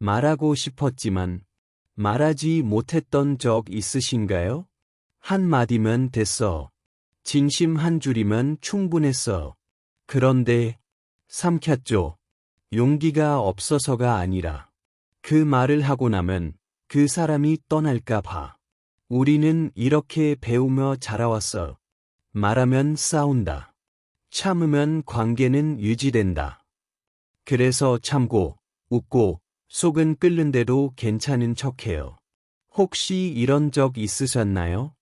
말하고 싶었지만 말하지 못했던 적 있으신가요? 한 마디면 됐어. 진심 한 줄이면 충분했어. 그런데 삼켰죠. 용기가 없어서가 아니라 그 말을 하고 나면 그 사람이 떠날까 봐. 우리는 이렇게 배우며 자라왔어. 말하면 싸운다. 참으면 관계는 유지된다. 그래서 참고, 웃고, 속은 끓는데도 괜찮은 척해요. 혹시 이런 적 있으셨나요?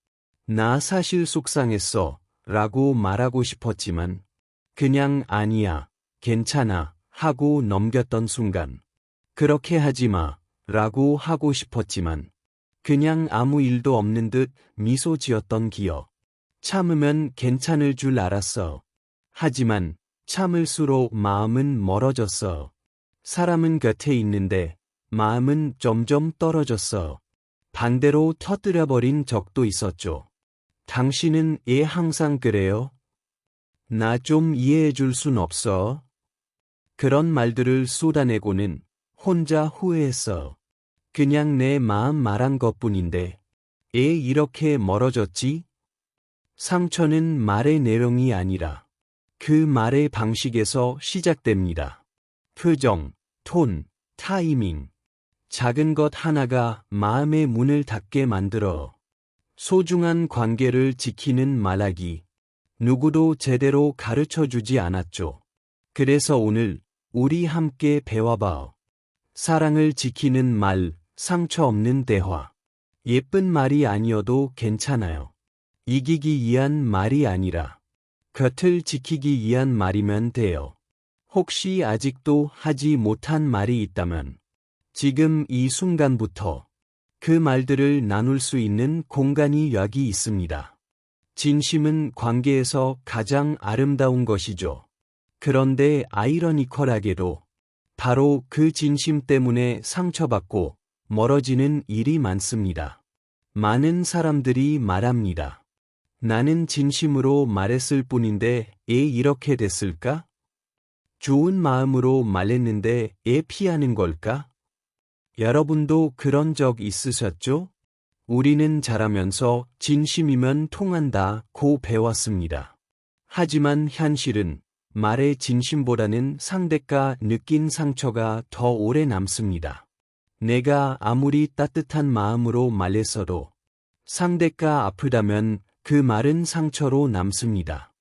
나 사실 속상했어 라고 말하고 싶었지만 그냥 아니야, 괜찮아 하고 넘겼던 순간 그렇게 하지 마 라고 하고 싶었지만 그냥 아무 일도 없는 듯 미소 지었던 기억. 참으면 괜찮을 줄 알았어. 하지만 참을수록 마음은 멀어졌어. 사람은 곁에 있는데 마음은 점점 떨어졌어. 반대로 터뜨려버린 적도 있었죠. 당신은 애 항상 그래요? 나 좀 이해해줄 순 없어? 그런 말들을 쏟아내고는 혼자 후회했어. 그냥 내 마음 말한 것뿐인데 애 이렇게 멀어졌지? 상처는 말의 내용이 아니라 그 말의 방식에서 시작됩니다. 표정, 톤, 타이밍. 작은 것 하나가 마음의 문을 닫게 만들어. 소중한 관계를 지키는 말하기. 누구도 제대로 가르쳐주지 않았죠. 그래서 오늘 우리 함께 배워봐. 사랑을 지키는 말, 상처 없는 대화. 예쁜 말이 아니어도 괜찮아요. 이기기 위한 말이 아니라 곁을 지키기 위한 말이면 돼요. 혹시 아직도 하지 못한 말이 있다면 지금 이 순간부터 그 말들을 나눌 수 있는 공간이 여기 있습니다. 진심은 관계에서 가장 아름다운 것이죠. 그런데 아이러니컬하게도 바로 그 진심 때문에 상처받고 멀어지는 일이 많습니다. 많은 사람들이 말합니다. 나는 진심으로 말했을 뿐인데 애 이렇게 됐을까? 좋은 마음으로 말했는데 애 피하는 걸까? 여러분도 그런 적 있으셨죠? 우리는 자라면서 진심이면 통한다고 배웠습니다. 하지만 현실은 말의 진심보다는 상대가 느낀 상처가 더 오래 남습니다. 내가 아무리 따뜻한 마음으로 말했어도 상대가 아프다면 그 말은 상처로 남습니다.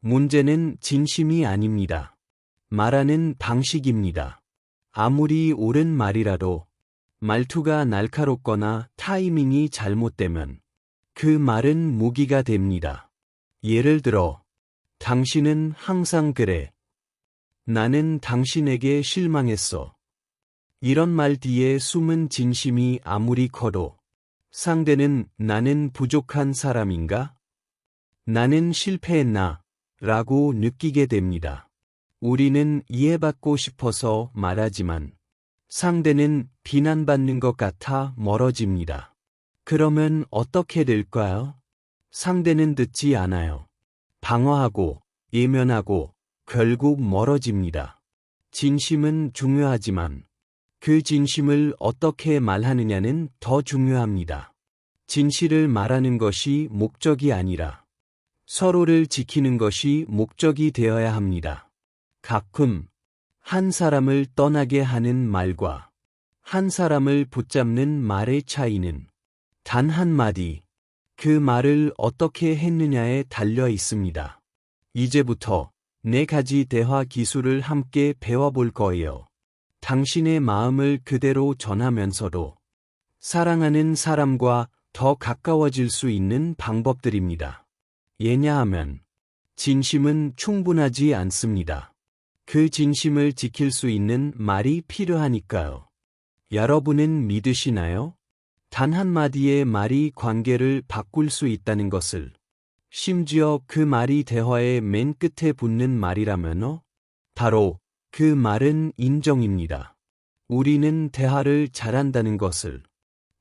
문제는 진심이 아닙니다. 말하는 방식입니다. 아무리 옳은 말이라도 말투가 날카롭거나 타이밍이 잘못되면 그 말은 무기가 됩니다. 예를 들어, 당신은 항상 그래. 나는 당신에게 실망했어. 이런 말 뒤에 숨은 진심이 아무리 커도 상대는 나는 부족한 사람인가? 나는 실패했나? 라고 느끼게 됩니다. 우리는 이해받고 싶어서 말하지만 상대는 비난받는 것 같아 멀어집니다. 그러면 어떻게 될까요? 상대는 듣지 않아요. 방어하고 예면하고 결국 멀어집니다. 진심은 중요하지만 그 진심을 어떻게 말하느냐는 더 중요합니다. 진실을 말하는 것이 목적이 아니라 서로를 지키는 것이 목적이 되어야 합니다. 가끔 한 사람을 떠나게 하는 말과 한 사람을 붙잡는 말의 차이는 단 한마디, 그 말을 어떻게 했느냐에 달려 있습니다. 이제부터 4가지 대화 기술을 함께 배워볼 거예요. 당신의 마음을 그대로 전하면서도 사랑하는 사람과 더 가까워질 수 있는 방법들입니다. 왜냐하면 진심은 충분하지 않습니다. 그 진심을 지킬 수 있는 말이 필요하니까요. 여러분은 믿으시나요? 단 한마디의 말이 관계를 바꿀 수 있다는 것을. 심지어 그 말이 대화의 맨 끝에 붙는 말이라면요? 바로 그 말은 인정입니다. 우리는 대화를 잘한다는 것을,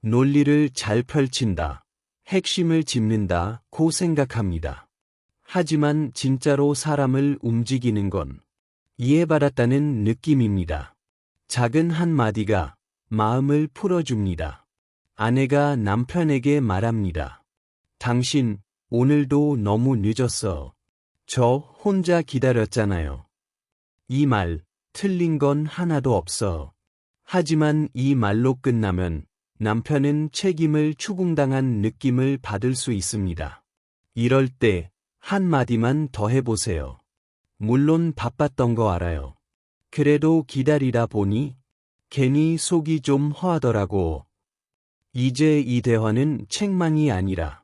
논리를 잘 펼친다, 핵심을 짚는다고 생각합니다. 하지만 진짜로 사람을 움직이는 건 이해받았다는 느낌입니다. 작은 한마디가 마음을 풀어줍니다. 아내가 남편에게 말합니다. 당신, 오늘도 너무 늦었어. 저 혼자 기다렸잖아요. 이 말, 틀린 건 하나도 없어. 하지만 이 말로 끝나면 남편은 책임을 추궁당한 느낌을 받을 수 있습니다. 이럴 때 한마디만 더 해보세요. 물론 바빴던 거 알아요. 그래도 기다리다 보니 괜히 속이 좀 허하더라고. 이제 이 대화는 책망이 아니라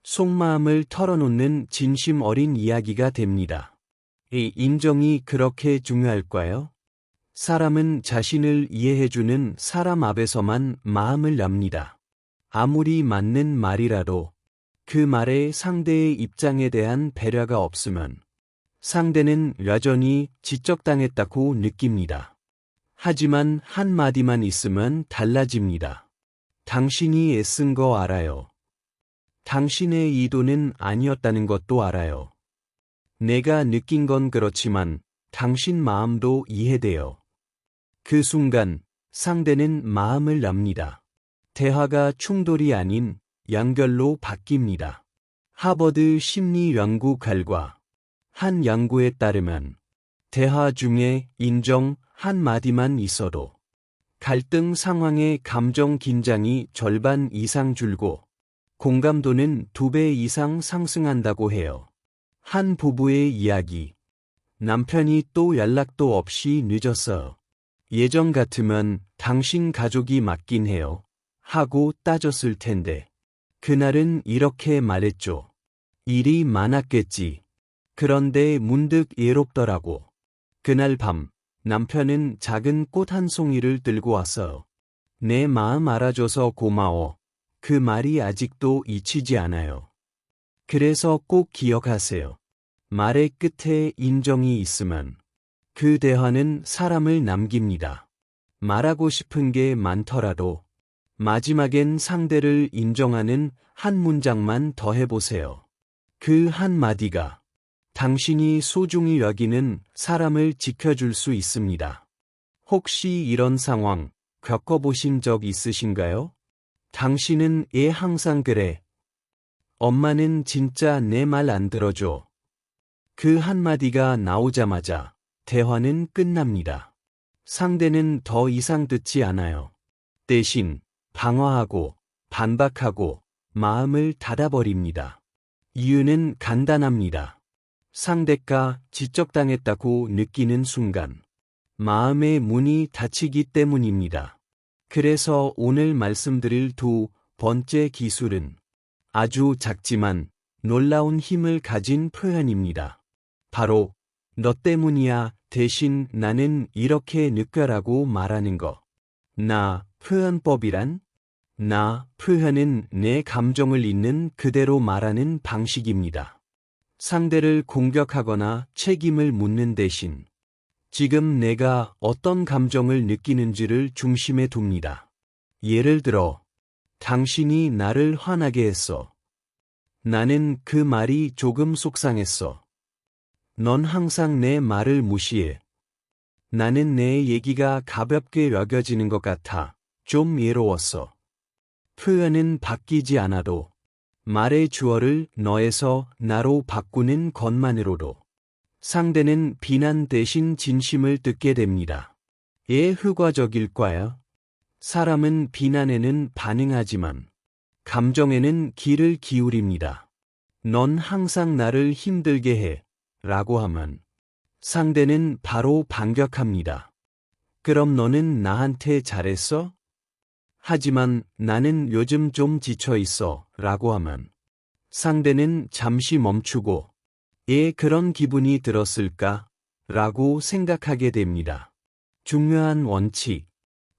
속마음을 털어놓는 진심 어린 이야기가 됩니다. 이 인정이 그렇게 중요할까요? 사람은 자신을 이해해주는 사람 앞에서만 마음을 엽니다. 아무리 맞는 말이라도 그 말에 상대의 입장에 대한 배려가 없으면 상대는 여전히 지적당했다고 느낍니다. 하지만 한마디만 있으면 달라집니다. 당신이 애쓴 거 알아요. 당신의 의도는 아니었다는 것도 알아요. 내가 느낀 건 그렇지만 당신 마음도 이해돼요. 그 순간 상대는 마음을 엽니다. 대화가 충돌이 아닌 연결로 바뀝니다. 하버드 심리 연구 결과 한 연구에 따르면 대화 중에 인정 한마디만 있어도 갈등 상황의 감정 긴장이 절반 이상 줄고 공감도는 2배 이상 상승한다고 해요. 한 부부의 이야기. 남편이 또 연락도 없이 늦었어요. 예전 같으면 당신 가족이 맞긴 해요. 하고 따졌을 텐데. 그날은 이렇게 말했죠. 일이 많았겠지. 그런데 문득 예롭더라고. 그날 밤 남편은 작은 꽃 한 송이를 들고 왔어요. 내 마음 알아줘서 고마워. 그 말이 아직도 잊히지 않아요. 그래서 꼭 기억하세요. 말의 끝에 인정이 있으면 그 대화는 사람을 남깁니다. 말하고 싶은 게 많더라도 마지막엔 상대를 인정하는 한 문장만 더 해보세요. 그 한마디가 당신이 소중히 여기는 사람을 지켜줄 수 있습니다. 혹시 이런 상황 겪어보신 적 있으신가요? 당신은 애 항상 그래. 엄마는 진짜 내 말 안 들어줘. 그 한마디가 나오자마자 대화는 끝납니다. 상대는 더 이상 듣지 않아요. 대신 방어하고 반박하고 마음을 닫아버립니다. 이유는 간단합니다. 상대가 지적당했다고 느끼는 순간 마음의 문이 닫히기 때문입니다. 그래서 오늘 말씀드릴 2번째 기술은 아주 작지만 놀라운 힘을 가진 표현입니다. 바로 너 때문이야 대신 나는 이렇게 느껴라고 말하는 거. 나 표현법이란? 나 표현은 내 감정을 있는 그대로 말하는 방식입니다. 상대를 공격하거나 책임을 묻는 대신 지금 내가 어떤 감정을 느끼는지를 중심에 둡니다. 예를 들어, 당신이 나를 화나게 했어. 나는 그 말이 조금 속상했어. 넌 항상 내 말을 무시해. 나는 내 얘기가 가볍게 여겨지는 것 같아. 좀 외로웠어. 표현은 바뀌지 않아도 말의 주어를 너에서 나로 바꾸는 것만으로도 상대는 비난 대신 진심을 듣게 됩니다. 왜 효과적일까요? 사람은 비난에는 반응하지만 감정에는 귀를 기울입니다. 넌 항상 나를 힘들게 해. 라고 하면 상대는 바로 반격합니다. 그럼 너는 나한테 잘했어? 하지만 나는 요즘 좀 지쳐 있어. 라고 하면 상대는 잠시 멈추고 왜 그런 기분이 들었을까? 라고 생각하게 됩니다. 중요한 원칙.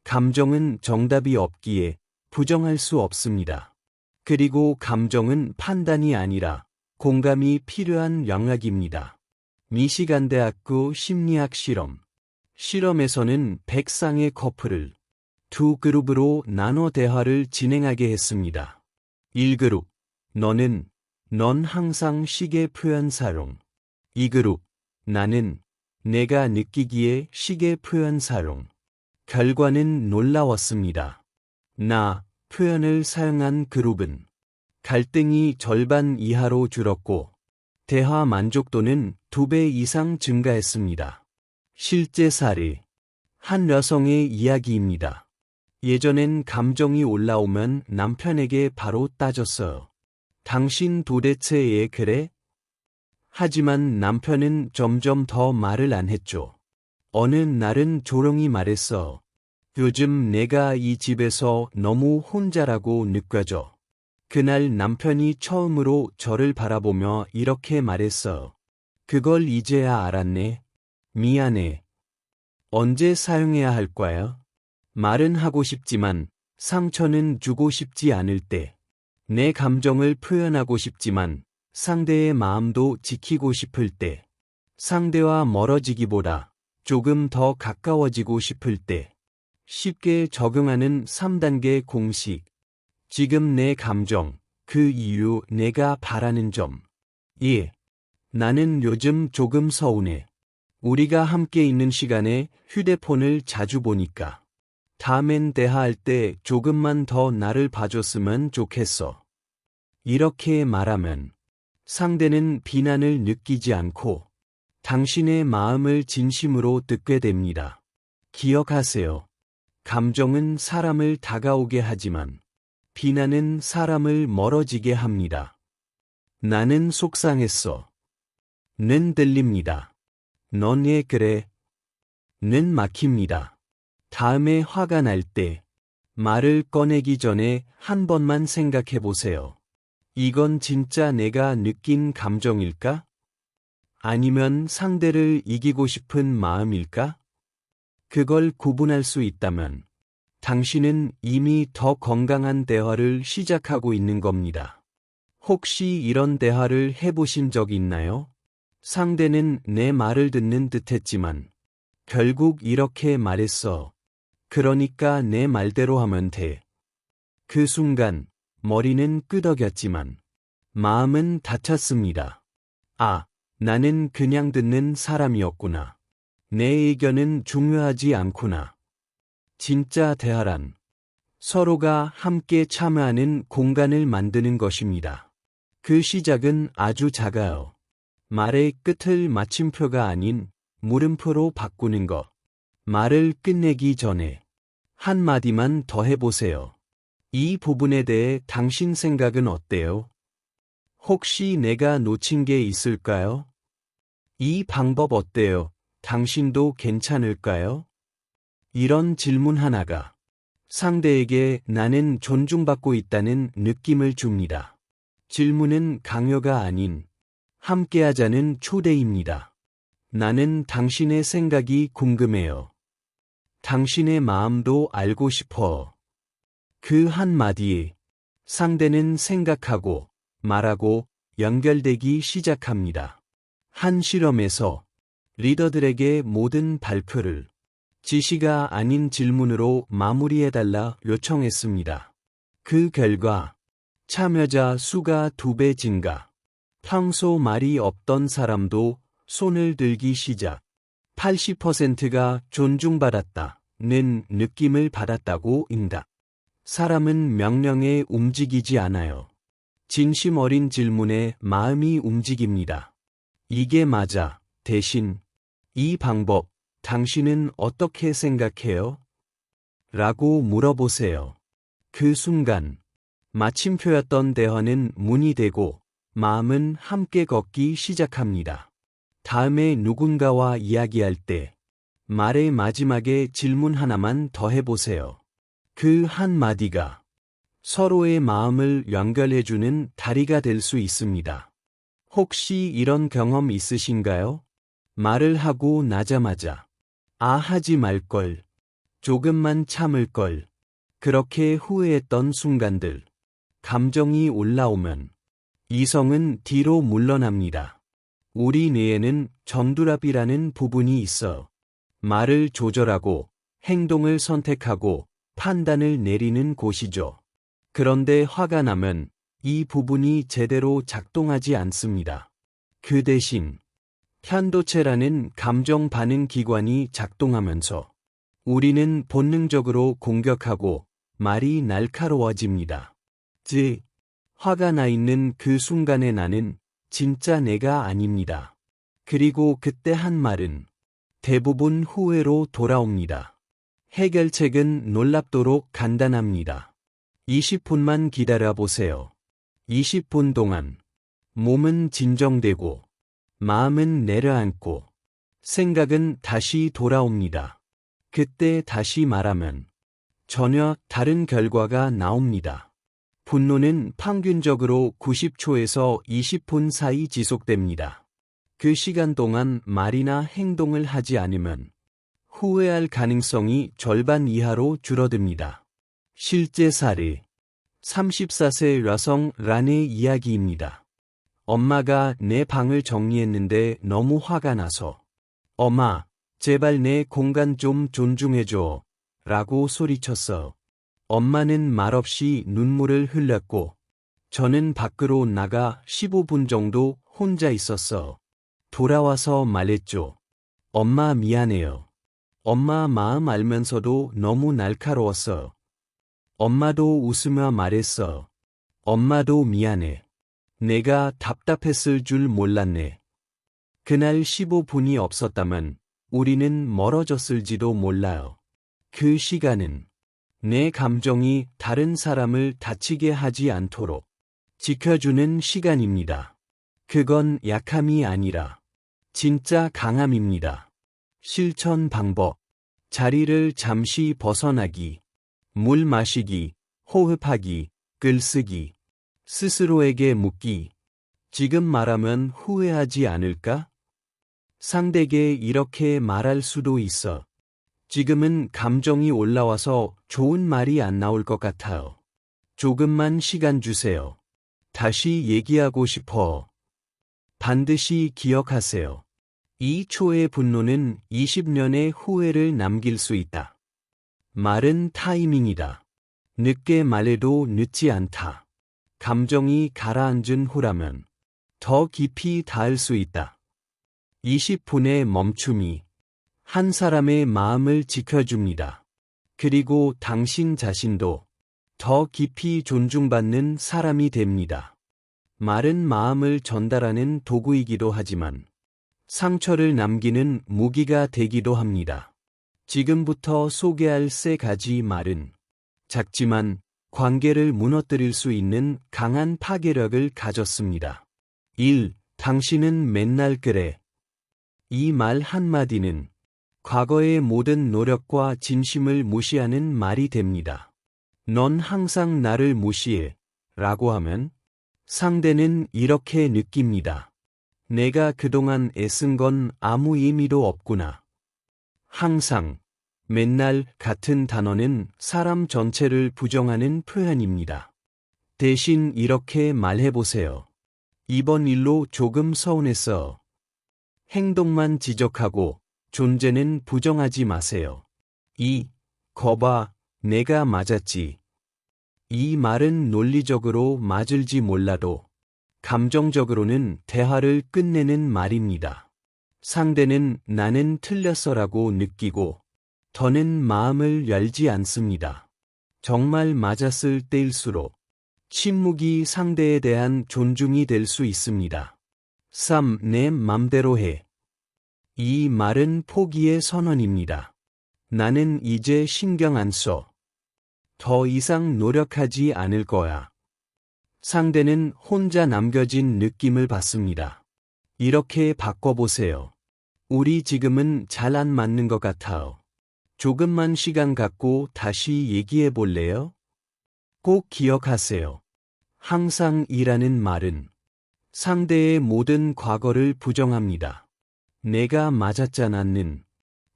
감정은 정답이 없기에 부정할 수 없습니다. 그리고 감정은 판단이 아니라 공감이 필요한 영역입니다. 미시간 대학교 심리학 실험. 실험에서는 100쌍의 커플을 2그룹으로 나눠 대화를 진행하게 했습니다. 1그룹, 넌 항상 시계 표현 사용. 2그룹, 내가 느끼기에 시계 표현 사용. 결과는 놀라웠습니다. 나 표현을 사용한 그룹은 갈등이 절반 이하로 줄었고 대화 만족도는 2배 이상 증가했습니다. 실제 사례. 한 여성의 이야기입니다. 예전엔 감정이 올라오면 남편에게 바로 따졌어요. 당신 도대체 왜 그래? 하지만 남편은 점점 더 말을 안 했죠. 어느 날은 조용히 말했어. 요즘 내가 이 집에서 너무 혼자라고 느껴져. 그날 남편이 처음으로 저를 바라보며 이렇게 말했어. 그걸 이제야 알았네. 미안해. 언제 사용해야 할 거야? 말은 하고 싶지만 상처는 주고 싶지 않을 때. 내 감정을 표현하고 싶지만 상대의 마음도 지키고 싶을 때. 상대와 멀어지기보다 조금 더 가까워지고 싶을 때. 쉽게 적용하는 3단계 공식. 지금 내 감정, 그 이유 내가 바라는 점. 1. 나는 요즘 조금 서운해. 우리가 함께 있는 시간에 휴대폰을 자주 보니까. 다음엔 대화할 때 조금만 더 나를 봐줬으면 좋겠어. 이렇게 말하면 상대는 비난을 느끼지 않고 당신의 마음을 진심으로 듣게 됩니다. 기억하세요. 감정은 사람을 다가오게 하지만 비난은 사람을 멀어지게 합니다. 나는 속상했어. 는 들립니다. 넌 왜 그래? 는 막힙니다. 다음에 화가 날 때 말을 꺼내기 전에 한 번만 생각해 보세요. 이건 진짜 내가 느낀 감정일까? 아니면 상대를 이기고 싶은 마음일까? 그걸 구분할 수 있다면 당신은 이미 더 건강한 대화를 시작하고 있는 겁니다. 혹시 이런 대화를 해보신 적 있나요? 상대는 내 말을 듣는 듯했지만 결국 이렇게 말했어. 그러니까 내 말대로 하면 돼. 그 순간 머리는 끄덕였지만 마음은 다쳤습니다. 아, 나는 그냥 듣는 사람이었구나. 내 의견은 중요하지 않구나. 진짜 대화란 서로가 함께 참여하는 공간을 만드는 것입니다. 그 시작은 아주 작아요. 말의 끝을 마침표가 아닌 물음표로 바꾸는 것. 말을 끝내기 전에 한마디만 더 해보세요. 이 부분에 대해 당신 생각은 어때요? 혹시 내가 놓친 게 있을까요? 이 방법 어때요? 당신도 괜찮을까요? 이런 질문 하나가 상대에게 나는 존중받고 있다는 느낌을 줍니다. 질문은 강요가 아닌 함께하자는 초대입니다. 나는 당신의 생각이 궁금해요. 당신의 마음도 알고 싶어. 그 한마디에 상대는 생각하고 말하고 연결되기 시작합니다. 한 실험에서 리더들에게 모든 발표를 지시가 아닌 질문으로 마무리해달라 요청했습니다. 그 결과 참여자 수가 2배 증가. 평소 말이 없던 사람도 손을 들기 시작. 80%가 존중받았다는 느낌을 받았다고 인다. 사람은 명령에 움직이지 않아요. 진심 어린 질문에 마음이 움직입니다. 이게 맞아. 대신 이 방법 당신은 어떻게 생각해요? 라고 물어보세요. 그 순간 마침표였던 대화는 문이 되고 마음은 함께 걷기 시작합니다. 다음에 누군가와 이야기할 때 말의 마지막에 질문 하나만 더 해보세요. 그 한마디가 서로의 마음을 연결해주는 다리가 될 수 있습니다. 혹시 이런 경험 있으신가요? 말을 하고 나자마자 하지 말걸. 조금만 참을걸. 그렇게 후회했던 순간들. 감정이 올라오면 이성은 뒤로 물러납니다. 우리 뇌에는 전두엽이라는 부분이 있어. 말을 조절하고 행동을 선택하고 판단을 내리는 곳이죠. 그런데 화가 나면 이 부분이 제대로 작동하지 않습니다. 그 대신 편도체라는 감정 반응 기관이 작동하면서 우리는 본능적으로 공격하고 말이 날카로워집니다. 화가 나 있는 그 순간에 나는 진짜 내가 아닙니다. 그리고 그때 한 말은 대부분 후회로 돌아옵니다. 해결책은 놀랍도록 간단합니다. 20분만 기다려보세요. 20분 동안 몸은 진정되고 마음은 내려앉고 생각은 다시 돌아옵니다. 그때 다시 말하면 전혀 다른 결과가 나옵니다. 분노는 평균적으로 90초에서 20분 사이 지속됩니다. 그 시간 동안 말이나 행동을 하지 않으면 후회할 가능성이 절반 이하로 줄어듭니다. 실제 사례 34세 여성 란의 이야기입니다. 엄마가 내 방을 정리했는데 너무 화가 나서 엄마, 제발 내 공간 좀 존중해줘 라고 소리쳤어. 엄마는 말없이 눈물을 흘렸고 저는 밖으로 나가 15분 정도 혼자 있었어. 돌아와서 말했죠. 엄마 미안해요. 엄마 마음 알면서도 너무 날카로웠어. 엄마도 웃으며 말했어. 엄마도 미안해. 내가 답답했을 줄 몰랐네. 그날 15분이 없었다면 우리는 멀어졌을지도 몰라요. 그 시간은 내 감정이 다른 사람을 다치게 하지 않도록 지켜주는 시간입니다. 그건 약함이 아니라 진짜 강함입니다. 실천 방법. 자리를 잠시 벗어나기, 물 마시기, 호흡하기, 글쓰기, 스스로에게 묻기. 지금 말하면 후회하지 않을까? 상대에게 이렇게 말할 수도 있어. 지금은 감정이 올라와서 좋은 말이 안 나올 것 같아요. 조금만 시간 주세요. 다시 얘기하고 싶어. 반드시 기억하세요. 2초의 분노는 20년의 후회를 남길 수 있다. 말은 타이밍이다. 늦게 말해도 늦지 않다. 감정이 가라앉은 후라면 더 깊이 닿을 수 있다. 20분의 멈춤이 한 사람의 마음을 지켜줍니다. 그리고 당신 자신도 더 깊이 존중받는 사람이 됩니다. 말은 마음을 전달하는 도구이기도 하지만 상처를 남기는 무기가 되기도 합니다. 지금부터 소개할 3가지 말은 작지만 관계를 무너뜨릴 수 있는 강한 파괴력을 가졌습니다. 1. 당신은 맨날 그래. 이 말 한마디는 과거의 모든 노력과 진심을 무시하는 말이 됩니다. 넌 항상 나를 무시해 라고 하면 상대는 이렇게 느낍니다. 내가 그동안 애쓴 건 아무 의미도 없구나. 항상, 맨날 같은 단어는 사람 전체를 부정하는 표현입니다. 대신 이렇게 말해보세요. 이번 일로 조금 서운했어. 행동만 지적하고 존재는 부정하지 마세요. 2. 거봐, 내가 맞았지. 이 말은 논리적으로 맞을지 몰라도 감정적으로는 대화를 끝내는 말입니다. 상대는 나는 틀렸어라고 느끼고 더는 마음을 열지 않습니다. 정말 맞았을 때일수록 침묵이 상대에 대한 존중이 될 수 있습니다. 3. 내 맘대로 해. 이 말은 포기의 선언입니다. 나는 이제 신경 안 써. 더 이상 노력하지 않을 거야. 상대는 혼자 남겨진 느낌을 받습니다. 이렇게 바꿔보세요. 우리 지금은 잘 안 맞는 것 같아요. 조금만 시간 갖고 다시 얘기해 볼래요? 꼭 기억하세요. 항상 이라는 말은 상대의 모든 과거를 부정합니다. 내가 맞았잖아는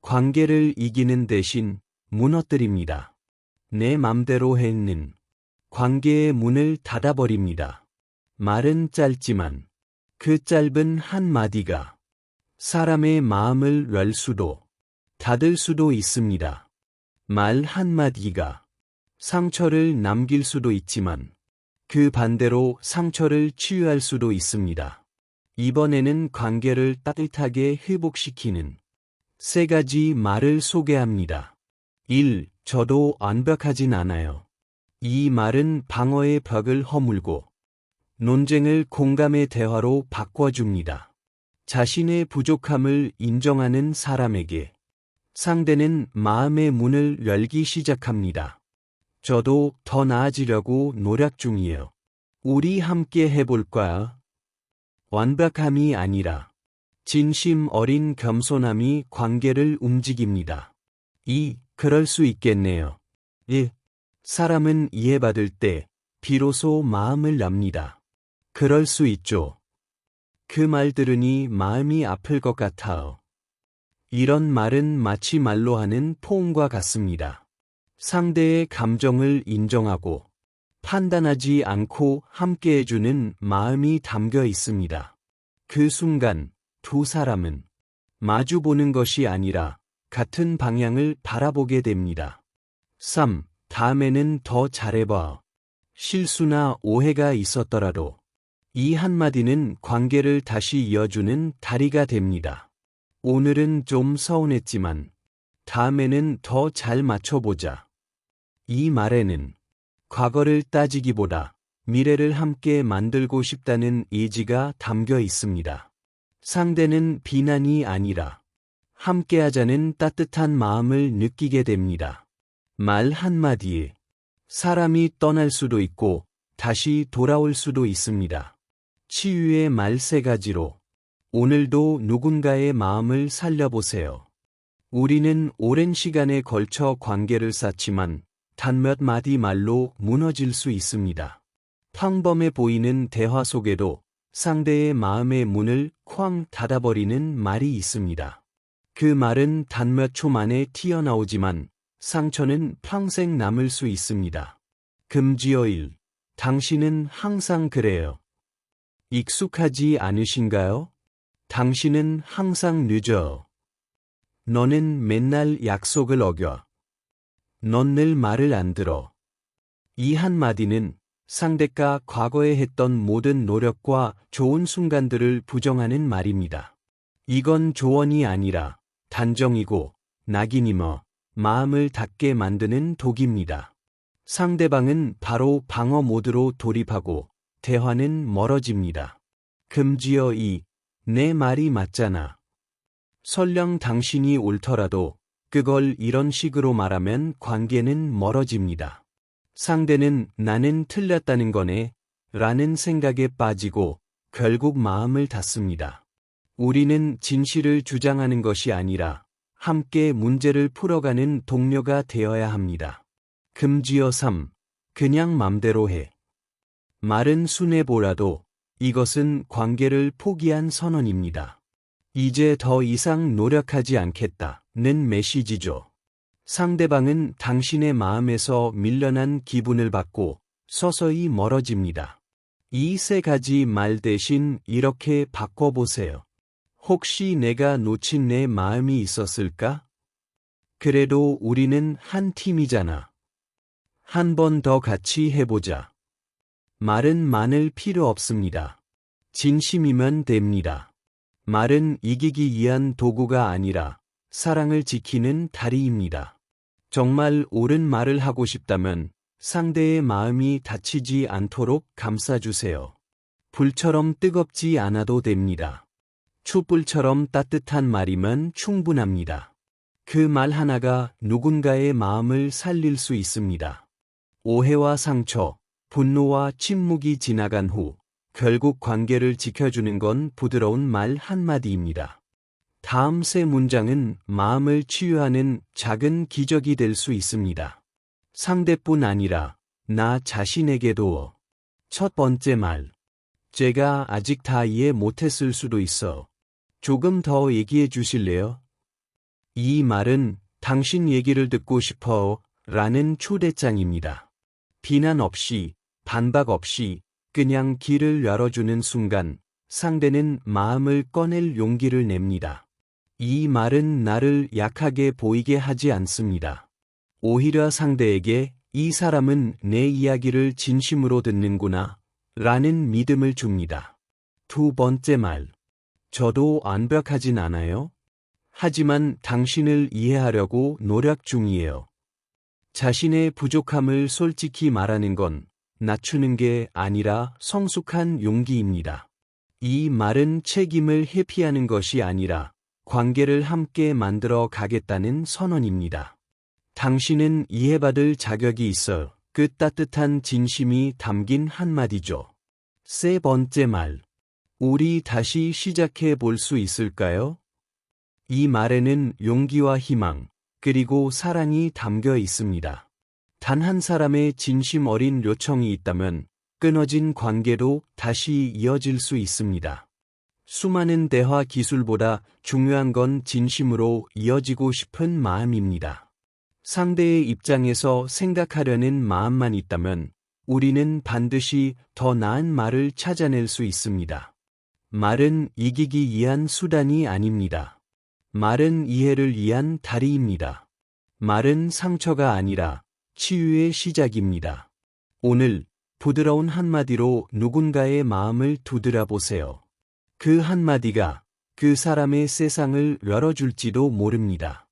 관계를 이기는 대신 무너뜨립니다. 내 맘대로 해는 관계의 문을 닫아버립니다. 말은 짧지만 그 짧은 한마디가 사람의 마음을 열 수도 닫을 수도 있습니다. 말 한마디가 상처를 남길 수도 있지만 그 반대로 상처를 치유할 수도 있습니다. 이번에는 관계를 따뜻하게 회복시키는 3가지 말을 소개합니다. 1. 저도 완벽하진 않아요. 이 말은 방어의 벽을 허물고 논쟁을 공감의 대화로 바꿔줍니다. 자신의 부족함을 인정하는 사람에게 상대는 마음의 문을 열기 시작합니다. 저도 더 나아지려고 노력 중이에요. 우리 함께 해볼까요? 완벽함이 아니라 진심 어린 겸손함이 관계를 움직입니다. 2. 그럴 수 있겠네요. 1. 사람은 이해받을 때 비로소 마음을 엽니다. 그럴 수 있죠. 그 말 들으니 마음이 아플 것 같아요. 이런 말은 마치 말로 하는 포옹과 같습니다. 상대의 감정을 인정하고 판단하지 않고 함께해주는 마음이 담겨 있습니다. 그 순간 두 사람은 마주보는 것이 아니라 같은 방향을 바라보게 됩니다. 3. 다음에는 더 잘해봐. 실수나 오해가 있었더라도 이 한마디는 관계를 다시 이어주는 다리가 됩니다. 오늘은 좀 서운했지만 다음에는 더 잘 맞춰보자. 이 말에는 과거를 따지기보다 미래를 함께 만들고 싶다는 의지가 담겨 있습니다. 상대는 비난이 아니라 함께하자는 따뜻한 마음을 느끼게 됩니다. 말 한마디에 사람이 떠날 수도 있고 다시 돌아올 수도 있습니다. 치유의 말 3가지로 오늘도 누군가의 마음을 살려보세요. 우리는 오랜 시간에 걸쳐 관계를 쌓지만 단 몇 마디 말로 무너질 수 있습니다. 평범해 보이는 대화 속에도 상대의 마음의 문을 쾅 닫아버리는 말이 있습니다. 그 말은 단 몇 초 만에 튀어나오지만 상처는 평생 남을 수 있습니다. 금지어 1. 당신은 항상 그래요. 익숙하지 않으신가요? 당신은 항상 늦어. 너는 맨날 약속을 어겨. 넌 늘 말을 안 들어. 이 한마디는 상대가 과거에 했던 모든 노력과 좋은 순간들을 부정하는 말입니다. 이건 조언이 아니라 단정이고 낙인이며 마음을 닫게 만드는 독입니다. 상대방은 바로 방어 모드로 돌입하고 대화는 멀어집니다. 금지어 2. 내 말이 맞잖아. 설령 당신이 옳더라도 그걸 이런 식으로 말하면 관계는 멀어집니다. 상대는 나는 틀렸다는 거네 라는 생각에 빠지고 결국 마음을 닫습니다. 우리는 진실을 주장하는 것이 아니라 함께 문제를 풀어가는 동료가 되어야 합니다. 금지어 3. 그냥 맘대로 해. 말은 순해보라도 이것은 관계를 포기한 선언입니다. 이제 더 이상 노력하지 않겠다는 메시지죠. 상대방은 당신의 마음에서 밀려난 기분을 받고 서서히 멀어집니다. 이 3가지 말 대신 이렇게 바꿔보세요. 혹시 내가 놓친 내 마음이 있었을까? 그래도 우리는 한 팀이잖아. 한 번 더 같이 해보자. 말은 많을 필요 없습니다. 진심이면 됩니다. 말은 이기기 위한 도구가 아니라 사랑을 지키는 다리입니다. 정말 옳은 말을 하고 싶다면 상대의 마음이 다치지 않도록 감싸주세요. 불처럼 뜨겁지 않아도 됩니다. 촛불처럼 따뜻한 말이면 충분합니다. 그 말 하나가 누군가의 마음을 살릴 수 있습니다. 오해와 상처, 분노와 침묵이 지나간 후 결국 관계를 지켜주는 건 부드러운 말 한마디입니다. 다음 3문장은 마음을 치유하는 작은 기적이 될 수 있습니다. 상대뿐 아니라 나 자신에게도. 첫 번째 말. 제가 아직 다 이해 못했을 수도 있어. 조금 더 얘기해 주실래요? 이 말은 당신 얘기를 듣고 싶어 라는 초대장입니다. 비난 없이, 반박 없이 그냥 길을 열어주는 순간 상대는 마음을 꺼낼 용기를 냅니다. 이 말은 나를 약하게 보이게 하지 않습니다. 오히려 상대에게 이 사람은 내 이야기를 진심으로 듣는구나 라는 믿음을 줍니다. 두 번째 말. 저도 완벽하진 않아요. 하지만 당신을 이해하려고 노력 중이에요. 자신의 부족함을 솔직히 말하는 건 낮추는 게 아니라 성숙한 용기입니다. 이 말은 책임을 회피하는 것이 아니라 관계를 함께 만들어 가겠다는 선언입니다. 당신은 이해받을 자격이 있어. 그 따뜻한 진심이 담긴 한마디죠. 세 번째 말. 우리 다시 시작해 볼 수 있을까요? 이 말에는 용기와 희망, 그리고 사랑이 담겨 있습니다. 단 한 사람의 진심 어린 요청이 있다면 끊어진 관계로 다시 이어질 수 있습니다. 수많은 대화 기술보다 중요한 건 진심으로 이어지고 싶은 마음입니다. 상대의 입장에서 생각하려는 마음만 있다면 우리는 반드시 더 나은 말을 찾아낼 수 있습니다. 말은 이기기 위한 수단이 아닙니다. 말은 이해를 위한 다리입니다. 말은 상처가 아니라 치유의 시작입니다. 오늘 부드러운 한마디로 누군가의 마음을 두드려 보세요. 그 한마디가 그 사람의 세상을 열어줄지도 모릅니다.